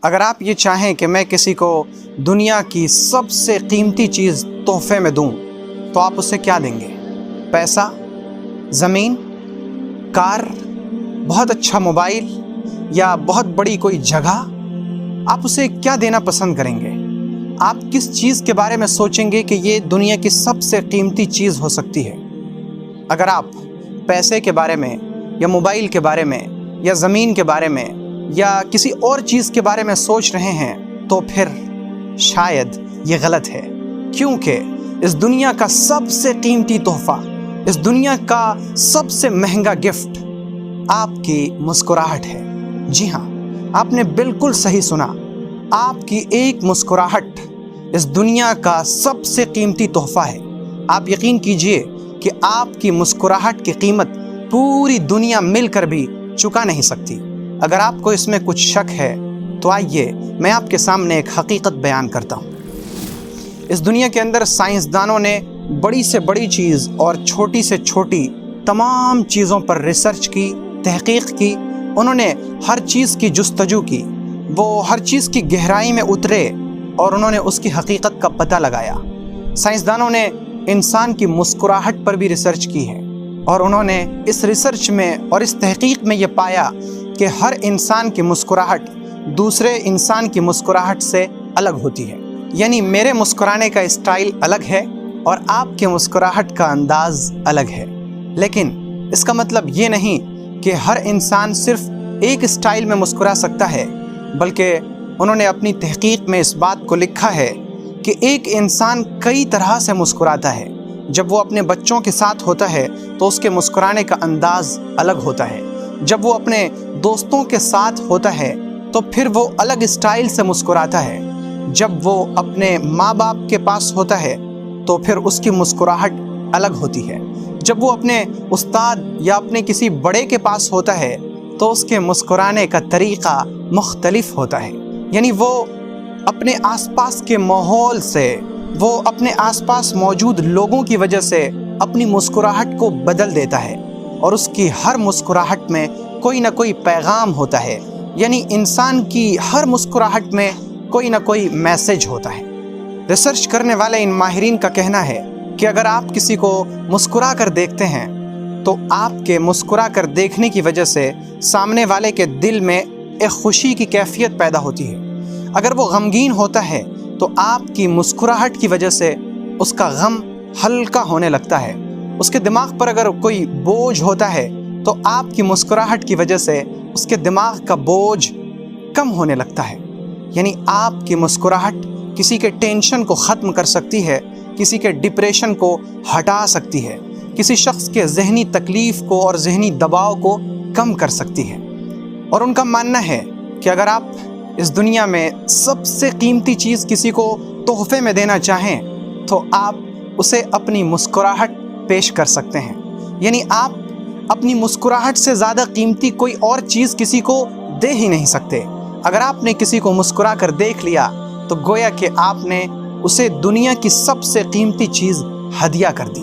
اگر آپ یہ چاہیں کہ میں کسی کو دنیا کی سب سے قیمتی چیز تحفے میں دوں تو آپ اسے کیا دیں گے؟ پیسہ، زمین، کار، بہت اچھا موبائل یا بہت بڑی کوئی جگہ؟ آپ اسے کیا دینا پسند کریں گے؟ آپ کس چیز کے بارے میں سوچیں گے کہ یہ دنیا کی سب سے قیمتی چیز ہو سکتی ہے؟ اگر آپ پیسے کے بارے میں یا موبائل کے بارے میں یا زمین کے بارے میں یا کسی اور چیز کے بارے میں سوچ رہے ہیں تو پھر شاید یہ غلط ہے، کیونکہ اس دنیا کا سب سے قیمتی تحفہ، اس دنیا کا سب سے مہنگا گفٹ آپ کی مسکراہٹ ہے۔ جی ہاں، آپ نے بالکل صحیح سنا، آپ کی ایک مسکراہٹ اس دنیا کا سب سے قیمتی تحفہ ہے۔ آپ یقین کیجئے کہ آپ کی مسکراہٹ کی قیمت پوری دنیا مل کر بھی چکا نہیں سکتی۔ اگر آپ کو اس میں کچھ شک ہے تو آئیے میں آپ کے سامنے ایک حقیقت بیان کرتا ہوں۔ اس دنیا کے اندر سائنسدانوں نے بڑی سے بڑی چیز اور چھوٹی سے چھوٹی تمام چیزوں پر ریسرچ کی، تحقیق کی، انہوں نے ہر چیز کی جستجو کی، وہ ہر چیز کی گہرائی میں اترے اور انہوں نے اس کی حقیقت کا پتہ لگایا۔ سائنسدانوں نے انسان کی مسکراہٹ پر بھی ریسرچ کی ہے اور انہوں نے اس ریسرچ میں اور اس تحقیق میں یہ پایا کہ ہر انسان کی مسکراہٹ دوسرے انسان کی مسکراہٹ سے الگ ہوتی ہے۔ یعنی میرے مسکرانے کا اسٹائل الگ ہے اور آپ کے مسکراہٹ کا انداز الگ ہے، لیکن اس کا مطلب یہ نہیں کہ ہر انسان صرف ایک اسٹائل میں مسکرا سکتا ہے، بلکہ انہوں نے اپنی تحقیق میں اس بات کو لکھا ہے کہ ایک انسان کئی طرح سے مسکراتا ہے۔ جب وہ اپنے بچوں کے ساتھ ہوتا ہے تو اس کے مسکرانے کا انداز الگ ہوتا ہے، جب وہ اپنے دوستوں کے ساتھ ہوتا ہے تو پھر وہ الگ اسٹائل سے مسکراتا ہے، جب وہ اپنے ماں باپ کے پاس ہوتا ہے تو پھر اس کی مسکراہٹ الگ ہوتی ہے، جب وہ اپنے استاد یا اپنے کسی بڑے کے پاس ہوتا ہے تو اس کے مسکرانے کا طریقہ مختلف ہوتا ہے۔ یعنی وہ اپنے آس پاس کے ماحول سے، وہ اپنے آس پاس موجود لوگوں کی وجہ سے اپنی مسکراہٹ کو بدل دیتا ہے، اور اس کی ہر مسکراہٹ میں کوئی نہ کوئی پیغام ہوتا ہے۔ یعنی انسان کی ہر مسکراہٹ میں کوئی نہ کوئی میسج ہوتا ہے۔ ریسرچ کرنے والے ان ماہرین کا کہنا ہے کہ اگر آپ کسی کو مسکرا کر دیکھتے ہیں تو آپ کے مسکرا کر دیکھنے کی وجہ سے سامنے والے کے دل میں ایک خوشی کی کیفیت پیدا ہوتی ہے۔ اگر وہ غمگین ہوتا ہے تو آپ کی مسکراہٹ کی وجہ سے اس کا غم ہلکا ہونے لگتا ہے۔ اس کے دماغ پر اگر کوئی بوجھ ہوتا ہے تو آپ کی مسکراہٹ کی وجہ سے اس کے دماغ کا بوجھ کم ہونے لگتا ہے۔ یعنی آپ کی مسکراہٹ کسی کے ٹینشن کو ختم کر سکتی ہے، کسی کے ڈپریشن کو ہٹا سکتی ہے، کسی شخص کے ذہنی تکلیف کو اور ذہنی دباؤ کو کم کر سکتی ہے۔ اور ان کا ماننا ہے کہ اگر آپ اس دنیا میں سب سے قیمتی چیز کسی کو تحفے میں دینا چاہیں تو آپ اسے اپنی مسکراہٹ پیش کر سکتے ہیں۔ یعنی آپ اپنی مسکراہٹ سے زیادہ قیمتی کوئی اور چیز کسی کو دے ہی نہیں سکتے۔ اگر آپ نے کسی کو مسکرا کر دیکھ لیا تو گویا کہ آپ نے اسے دنیا کی سب سے قیمتی چیز ہدیہ کر دی،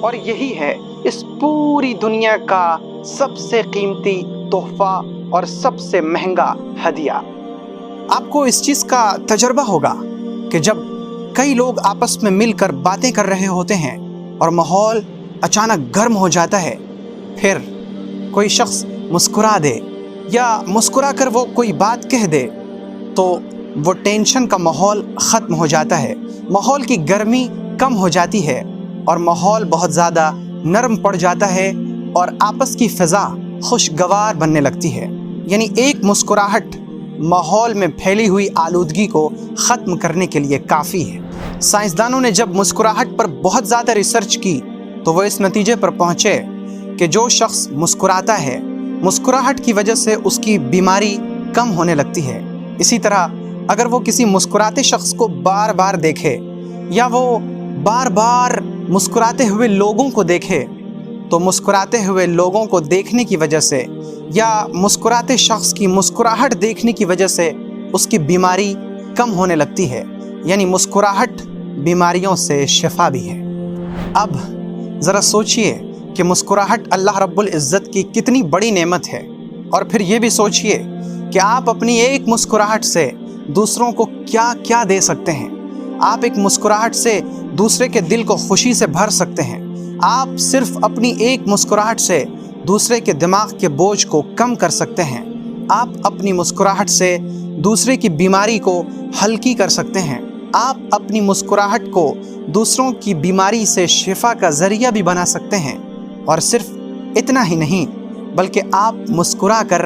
اور یہی ہے اس پوری دنیا کا سب سے قیمتی تحفہ اور سب سے مہنگا ہدیہ۔ آپ کو اس چیز کا تجربہ ہوگا کہ جب کئی لوگ آپس میں مل کر باتیں کر رہے ہوتے ہیں اور ماحول اچانک گرم ہو جاتا ہے، پھر کوئی شخص مسکرا دے یا مسکرا کر وہ کوئی بات کہہ دے تو وہ ٹینشن کا ماحول ختم ہو جاتا ہے، ماحول کی گرمی کم ہو جاتی ہے اور ماحول بہت زیادہ نرم پڑ جاتا ہے اور آپس کی فضا خوشگوار بننے لگتی ہے۔ یعنی ایک مسکراہٹ ماحول میں پھیلی ہوئی آلودگی کو ختم کرنے کے لیے کافی ہے۔ سائنسدانوں نے جب مسکراہٹ پر بہت زیادہ ریسرچ کی تو وہ اس نتیجے پر پہنچے کہ جو شخص مسکراتا ہے، مسکراہٹ کی وجہ سے اس کی بیماری کم ہونے لگتی ہے۔ اسی طرح اگر وہ کسی مسکراتے شخص کو بار بار دیکھے یا وہ بار بار مسکراتے ہوئے لوگوں کو دیکھے تو مسکراتے ہوئے لوگوں کو دیکھنے کی وجہ سے یا مسکراتے شخص کی مسکراہٹ دیکھنے کی وجہ سے اس کی بیماری کم ہونے لگتی ہے۔ یعنی مسکراہٹ بیماریوں سے شفا بھی ہے۔ اب ذرا سوچئے کہ مسکراہٹ اللہ رب العزت کی کتنی بڑی نعمت ہے، اور پھر یہ بھی سوچئے کہ آپ اپنی ایک مسکراہٹ سے دوسروں کو کیا کیا دے سکتے ہیں۔ آپ ایک مسکراہٹ سے دوسرے کے دل کو خوشی سے بھر سکتے ہیں۔ آپ صرف اپنی ایک مسکراہٹ سے دوسرے کے دماغ کے بوجھ کو کم کر سکتے ہیں۔ آپ اپنی مسکراہٹ سے دوسرے کی بیماری کو ہلکی کر سکتے ہیں۔ آپ اپنی مسکراہٹ کو دوسروں کی بیماری سے شفا کا ذریعہ بھی بنا سکتے ہیں۔ اور صرف اتنا ہی نہیں بلکہ آپ مسکرا کر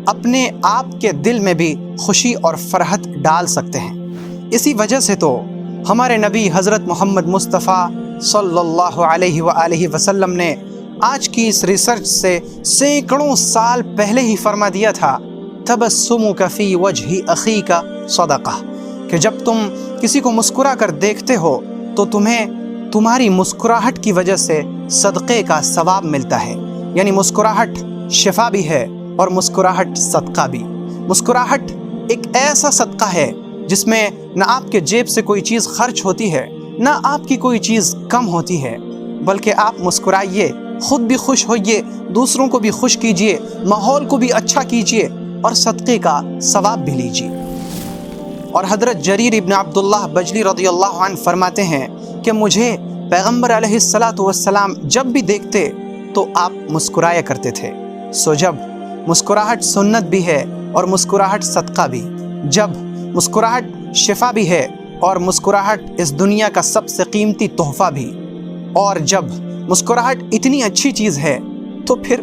اپنے آپ کے دل میں بھی خوشی اور فرحت ڈال سکتے ہیں۔ اسی وجہ سے تو ہمارے نبی حضرت محمد مصطفیٰ صلی اللہ علیہ وآلہ وسلم نے آج کی اس ریسرچ سے سینکڑوں سال پہلے ہی فرما دیا تھا، تبسمک فی وجہ اخیک صدقہ، کہ جب تم کسی کو مسکرا کر دیکھتے ہو تو تمہیں تمہاری مسکراہٹ کی وجہ سے صدقے کا ثواب ملتا ہے۔ یعنی مسکراہٹ شفا بھی ہے اور مسکراہٹ صدقہ بھی۔ مسکراہٹ ایک ایسا صدقہ ہے جس میں نہ آپ کے جیب سے کوئی چیز خرچ ہوتی ہے، نہ آپ کی کوئی چیز کم ہوتی ہے، بلکہ آپ مسکرائیے، خود بھی خوش ہوئیے، دوسروں کو بھی خوش کیجیے، ماحول کو بھی اچھا کیجیے اور صدقے کا ثواب بھی لیجیے۔ اور حضرت جریر ابن عبداللہ بجلی رضی اللہ عنہ فرماتے ہیں کہ مجھے پیغمبر علیہ السلام جب بھی دیکھتے تو آپ مسکرایا کرتے تھے۔ سو جب مسکراہٹ سنت بھی ہے اور مسکراہٹ صدقہ بھی، جب مسکراہٹ شفا بھی ہے اور مسکراہٹ اس دنیا کا سب سے قیمتی تحفہ بھی، اور جب مسکراہٹ اتنی اچھی چیز ہے تو پھر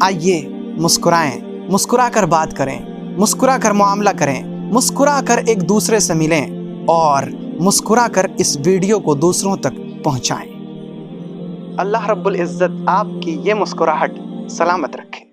آئیے مسکرائیں، مسکرا کر بات کریں، مسکرا کر معاملہ کریں، مسکرا کر ایک دوسرے سے ملیں اور مسکرا کر اس ویڈیو کو دوسروں تک پہنچائیں۔ اللہ رب العزت آپ کی یہ مسکراہٹ سلامت رکھے۔